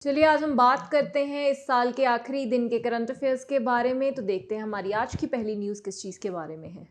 चलिए आज हम बात करते हैं इस साल के आखिरी दिन के करंट अफेयर्स के बारे में। तो देखते हैं हमारी आज की पहली न्यूज़ किस चीज़ के बारे में है।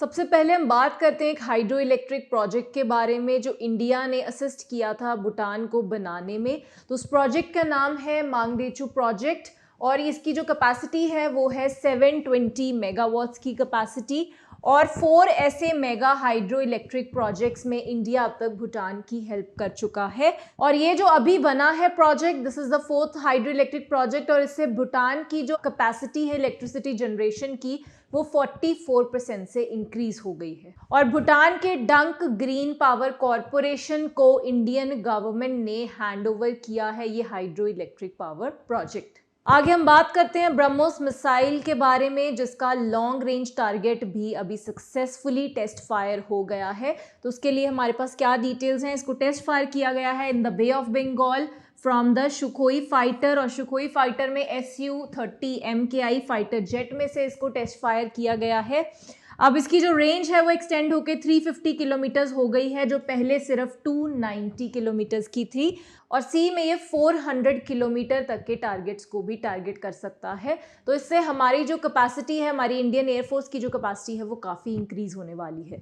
सबसे पहले हम बात करते हैं एक हाइड्रो इलेक्ट्रिक प्रोजेक्ट के बारे में जो इंडिया ने असिस्ट किया था भूटान को बनाने में। तो उस प्रोजेक्ट का नाम है मांगदेचू प्रोजेक्ट और इसकी जो कैपेसिटी है वो है 720 मेगावाट्स की कैपेसिटी और 4 ऐसे मेगा हाइड्रो इलेक्ट्रिक प्रोजेक्ट्स में इंडिया अब तक भूटान की हेल्प कर चुका है। और ये जो अभी बना है project, this is the 4th hydro electric project और इससे भूटान की जो कैपेसिटी है इलेक्ट्रिसिटी जनरेशन की वो 44% से इंक्रीज हो गई है। और भूटान के डंक ग्रीन पावर कॉरपोरेशन को इंडियन गवर्नमेंट ने हैंडओवर किया है ये हाइड्रो इलेक्ट्रिक पावर प्रोजेक्ट। आगे हम बात करते हैं ब्रह्मोस मिसाइल के बारे में जिसका लॉन्ग रेंज टारगेट भी अभी सक्सेसफुली टेस्ट फायर हो गया है। तो उसके लिए हमारे पास क्या डिटेल्स हैं। इसको टेस्ट फायर किया गया है in the bay of Bengal from the Sukhoi fighter और सुखोई फाइटर में Su-30 MKI फाइटर जेट में से इसको टेस्ट फायर किया गया है। अब इसकी जो रेंज है वो एक्सटेंड होकर 350 किलोमीटर्स हो गई है जो पहले सिर्फ 290 किलोमीटर्स की थी। और सी में ये 400 किलोमीटर तक के टारगेट्स को भी टारगेट कर सकता है। तो इससे हमारी जो कैपेसिटी है, हमारी इंडियन एयरफोर्स की जो कैपेसिटी है वो काफ़ी इंक्रीज होने वाली है।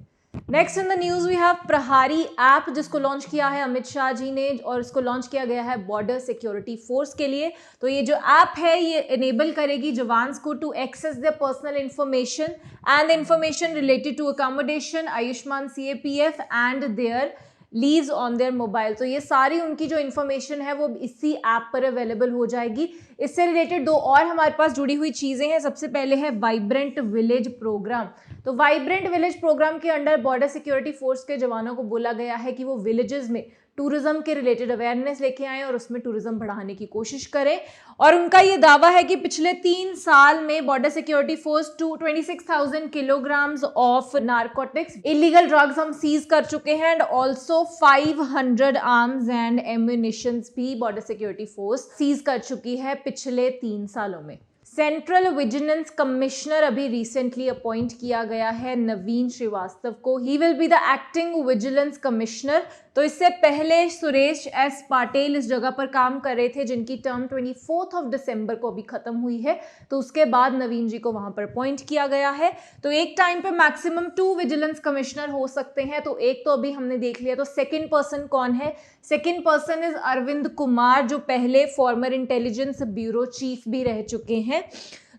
Next in the news we have Prahari app जिसको लॉन्च किया है अमित शाह जी ने और इसको लॉन्च किया गया है बॉर्डर सिक्योरिटी फोर्स के लिए। तो ये जो ऐप है ये इनेबल करेगी जवान्स को to access their personal information and information related to accommodation, Ayushman CAPF and their leaves on their mobile. तो ये सारी उनकी जो इन्फॉर्मेशन है वो इसी ऐप पर अवेलेबल हो जाएगी। इससे रिलेटेड दो और हमारे पास जुड़ी हुई चीज़ें हैं। सबसे पहले है वाइब्रेंट विलेज प्रोग्राम। तो वाइब्रेंट विलेज प्रोग्राम के अंडर बॉर्डर सिक्योरिटी फोर्स के जवानों को बोला गया है कि वो विलेजेस में टूरिज्म के रिलेटेड अवेयरनेस लेके आएँ और उसमें टूरिज्म बढ़ाने की कोशिश करें। और उनका ये दावा है कि पिछले 3 साल में border security force 26,000 kilograms of narcotics illegal drugs हम सीज कर चुके हैं and also 500 arms and ammunitions भी बॉर्डर सिक्योरिटी फोर्स सीज कर चुकी है पिछले 3 सालों में। सेंट्रल विजिलेंस कमिश्नर अभी रिसेंटली अपॉइंट किया गया है नवीन श्रीवास्तव को। He will be the acting vigilance commissioner. तो इससे पहले सुरेश S पाटिल इस जगह पर काम कर रहे थे जिनकी टर्म 24 दिसंबर को अभी खत्म हुई है। तो उसके बाद नवीन जी को वहां पर अपॉइंट किया गया है। तो एक टाइम पे मैक्सिमम 2 विजिलेंस कमिश्नर हो सकते हैं। तो एक तो अभी हमने देख लिया। तो सेकंड पर्सन कौन है? Second person is Arvind Kumar जो पहले फॉर्मर इंटेलिजेंस ब्यूरो चीफ भी रह चुके हैं।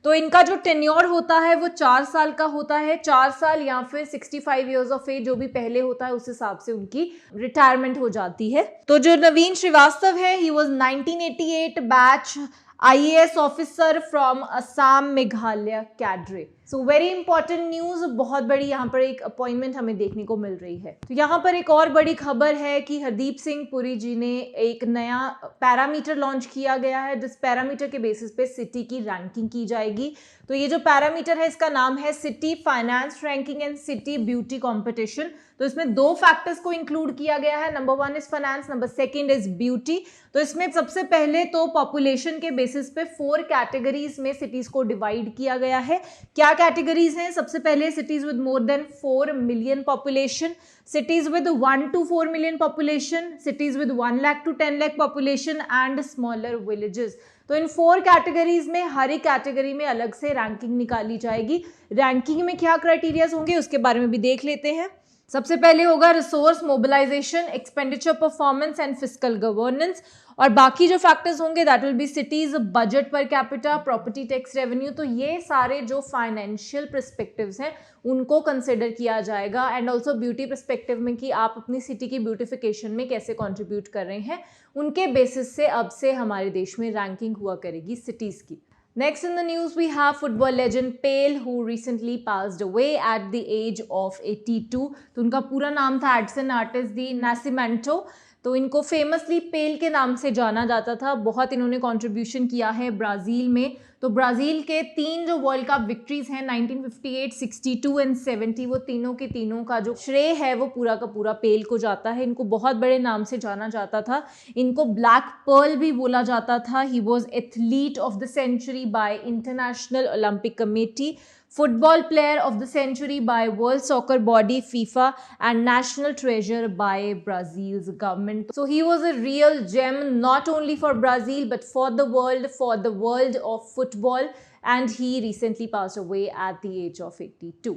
तो इनका जो टेन्योर होता है वो 4 साल का होता है। 4 साल या फिर 65 ईयर्स ऑफ एज जो भी पहले होता है उस हिसाब से उनकी रिटायरमेंट हो जाती है। तो जो नवीन श्रीवास्तव है he was 1988 batch IAS officer from Assam Meghalaya cadre. So very important news, बहुत बड़ी यहाँ पर एक अपॉइंटमेंट हमें देखने को मिल रही है। तो यहाँ पर एक और बड़ी खबर है कि हरदीप सिंह पुरी जी ने एक नया पैरामीटर लॉन्च किया गया है जिस पैरामीटर के बेसिस पे सिटी की रैंकिंग की जाएगी। तो ये जो पैरामीटर है इसका नाम है city finance ranking and city beauty competition. तो इसमें 2 फैक्टर्स को इंक्लूड किया गया है। Number 1 is finance, number 2 is beauty. तो इसमें सबसे पहले तो पॉपुलेशन के बेसिस पे 4 कैटेगरीज में सिटीज को डिवाइड किया गया है। क्या कैटेगरीज हैं? सबसे पहले cities with more than 4 million population, cities with 1 to 4 million population, cities with 1 lakh to 10 lakh population and smaller villages. तो इन 4 कैटेगरीज में हर एक कैटेगरी में अलग से रैंकिंग निकाली जाएगी। रैंकिंग में क्या क्राइटेरियाज होंगे उसके बारे में भी देख लेते हैं। सबसे पहले होगा resource mobilization, expenditure performance and fiscal governance. और बाकी जो फैक्टर्स होंगे that will be cities budget per capita, property tax revenue. तो ये सारे जो फाइनेंशियल पर्सपेक्टिव्स हैं उनको कंसिडर किया जाएगा एंड ऑल्सो ब्यूटी पर्सपेक्टिव में कि आप अपनी सिटी की ब्यूटिफिकेशन में कैसे कंट्रीब्यूट कर रहे हैं। उनके बेसिस से अब से हमारे देश में रैंकिंग हुआ करेगी सिटीज की। Next in the news, we have football legend Pele, who recently passed away at the age of 82. तो उनका पूरा नाम था एडसन आर्टिस दी नासिमेंटो। तो इनको फेमसली पेल के नाम से जाना जाता था। बहुत इन्होंने कंट्रीब्यूशन किया है ब्राज़ील में। तो ब्राज़ील के 3 जो वर्ल्ड कप विक्ट्रीज हैं 1958, 62 एंड 70, वो तीनों के तीनों का जो श्रेय है वो पूरा का पूरा पेल को जाता है। इनको बहुत बड़े नाम से जाना जाता था। इनको ब्लैक पर्ल भी बोला जाता था। He was athlete of the century by international Olympic committee. Football Player of the Century by World Soccer Body FIFA, and National Treasure by Brazil's government. So he was a real gem, not only for Brazil but for the world of football, and he recently passed away at the age of 82.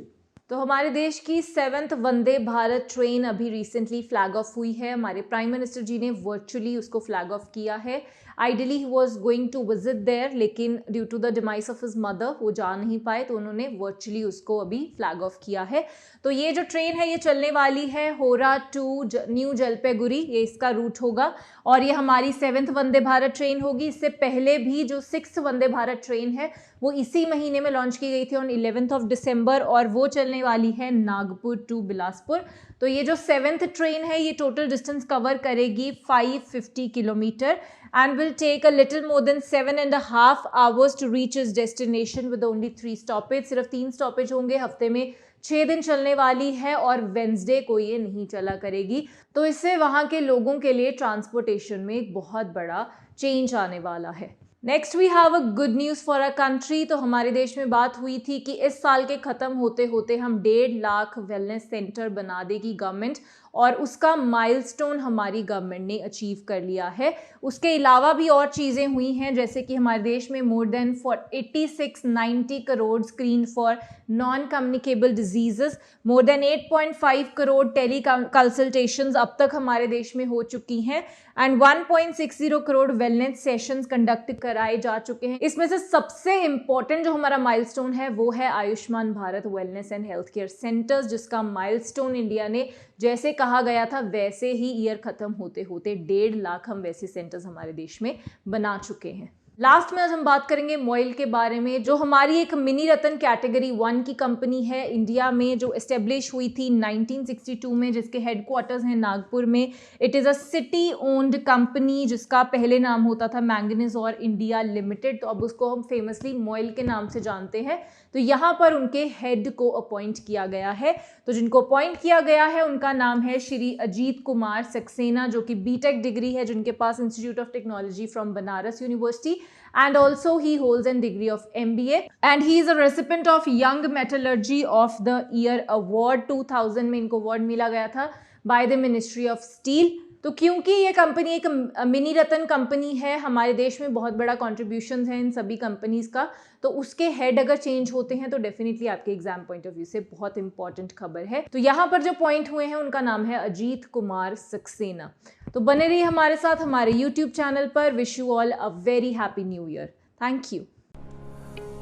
तो हमारे देश की 7th Vande Bharat train अभी recently flag of हुई है। हमारे prime minister जी ने virtually उसको फ्लैग ऑफ किया है। Ideally he was going to visit there, लेकिन due to the demise of his mother वो जा नहीं पाए, तो उन्होंने वर्चुअली उसको अभी फ्लैग ऑफ किया है। तो ये जो ट्रेन है ये चलने वाली है होरा टू न्यू जलपाईगुड़ी, ये इसका रूट होगा, और ये हमारी 7th वंदे भारत ट्रेन होगी। इससे पहले भी जो 6th वंदे भारत ट्रेन है वो इसी महीने में लॉन्च की गई थी ऑन 11th ऑफ दिसंबर, और वो चलने वाली है नागपुर टू बिलासपुर। तो ये जो 7th ट्रेन है ये टोटल डिस्टेंस कवर करेगी 550 kilometre and will take a little more than 7.5 hours to reach its destination with only 3 stoppage। सिर्फ 3 स्टॉपेज होंगे, हफ्ते में 6 दिन चलने वाली है और वेंसडे को ये नहीं चला करेगी। तो इससे वहाँ के लोगों के लिए ट्रांसपोर्टेशन में एक बहुत बड़ा चेंज आने वाला है। Next we have a good news for a country. तो हमारे देश में बात हुई थी कि इस साल के ख़त्म होते होते हम 1.5 लाख वेलनेस सेंटर बना देगी गवर्नमेंट, और उसका माइलस्टोन हमारी गवर्नमेंट ने अचीव कर लिया है। उसके अलावा भी और चीज़ें हुई हैं, जैसे कि हमारे देश में more than 8690 crore screen for non communicable diseases, more than 8.5 crore tele consultations अब तक हमारे देश में हो चुकी हैं, and 1.60 crore wellness sessions conduct कराए जा चुके हैं। इसमें से सबसे इंपॉर्टेंट जो हमारा माइलस्टोन है वो है Ayushman Bharat wellness and health care centres, जिसका माइलस्टोन इंडिया ने जैसे कहा गया था वैसे ही ईयर खत्म होते होते 1.5 लाख हम वैसे सेंटर्स हमारे देश में बना चुके हैं। लास्ट में आज हम बात करेंगे मॉइल के बारे में, जो हमारी एक मिनी रतन कैटेगरी 1 की कंपनी है इंडिया में, जो एस्टेब्लिश हुई थी 1962 में, जिसके हेडक्वार्टर्स हैं नागपुर में। It is a city owned company, जिसका पहले नाम होता था मैंगनीज और इंडिया लिमिटेड, तो अब उसको हम फेमसली मॉइल के नाम से जानते हैं। तो यहाँ पर उनके हेड को अपॉइंट किया गया है। तो जिनको अपॉइंट किया गया है उनका नाम है श्री अजीत कुमार सक्सेना, जो कि बीटेक डिग्री है जिनके पास institute of technology from Banaras university, and also he holds a degree of MBA, and he is a recipient of Young Metallurgy of the Year Award 2000 में इनको अवार्ड मिला गया था by the Ministry of Steel। तो क्योंकि ये company एक mini रतन company है, हमारे देश में बहुत बड़ा कॉन्ट्रीब्यूशन है इन सभी कंपनीज का, तो उसके हेड अगर चेंज होते हैं तो डेफिनेटली आपके एग्जाम पॉइंट ऑफ व्यू से बहुत इंपॉर्टेंट खबर है। तो यहाँ पर जो पॉइंट हुए हैं उनका नाम है अजीत कुमार सक्सेना। तो बने रहिए हमारे साथ हमारे यूट्यूब चैनल पर। Wish you all a very happy new year. Thank you.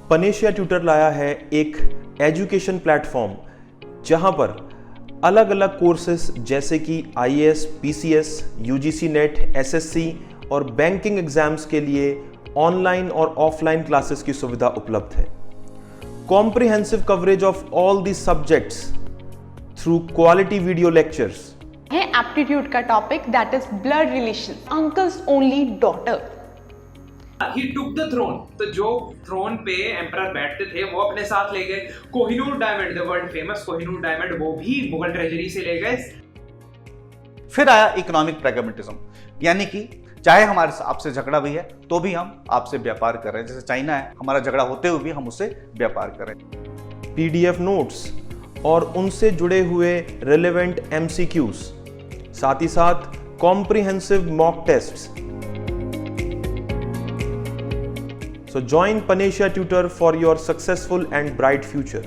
Panacea tutor लाया है एक एजुकेशन प्लेटफॉर्म जहां पर अलग अलग कोर्सेस जैसे कि IAS, PCS, UGC net, SSC और बैंकिंग एग्जाम्स के लिए ऑनलाइन और ऑफलाइन क्लासेस की सुविधा उपलब्ध है। Comprehensive coverage of all the subjects through quality video lectures है। एप्टीट्यूड का topic that is blood relation, uncles only daughter. He took the throne, तो जो थ्रोन पे एम्परर बैठते थे वो अपने साथ ले गए। Kohinoor diamond, the world famous Kohinoor diamond, वो भी मुगल ट्रेजरी से ले गए। फिर आया इकोनॉमिक प्रैग्मेटिज्म, यानी कि चाहे हमारे आपसे झगड़ा भी है तो भी हम आपसे व्यापार कर रहे हैं। जैसे चाइना है, हमारा झगड़ा होते हुए भी हम उससे व्यापार कर रहे हैं। PDF नोट्स और उनसे जुड़े हुए रिलेवेंट MCQs, साथ ही साथ comprehensive mock tests. So join Panesia Tutor for your successful and bright future.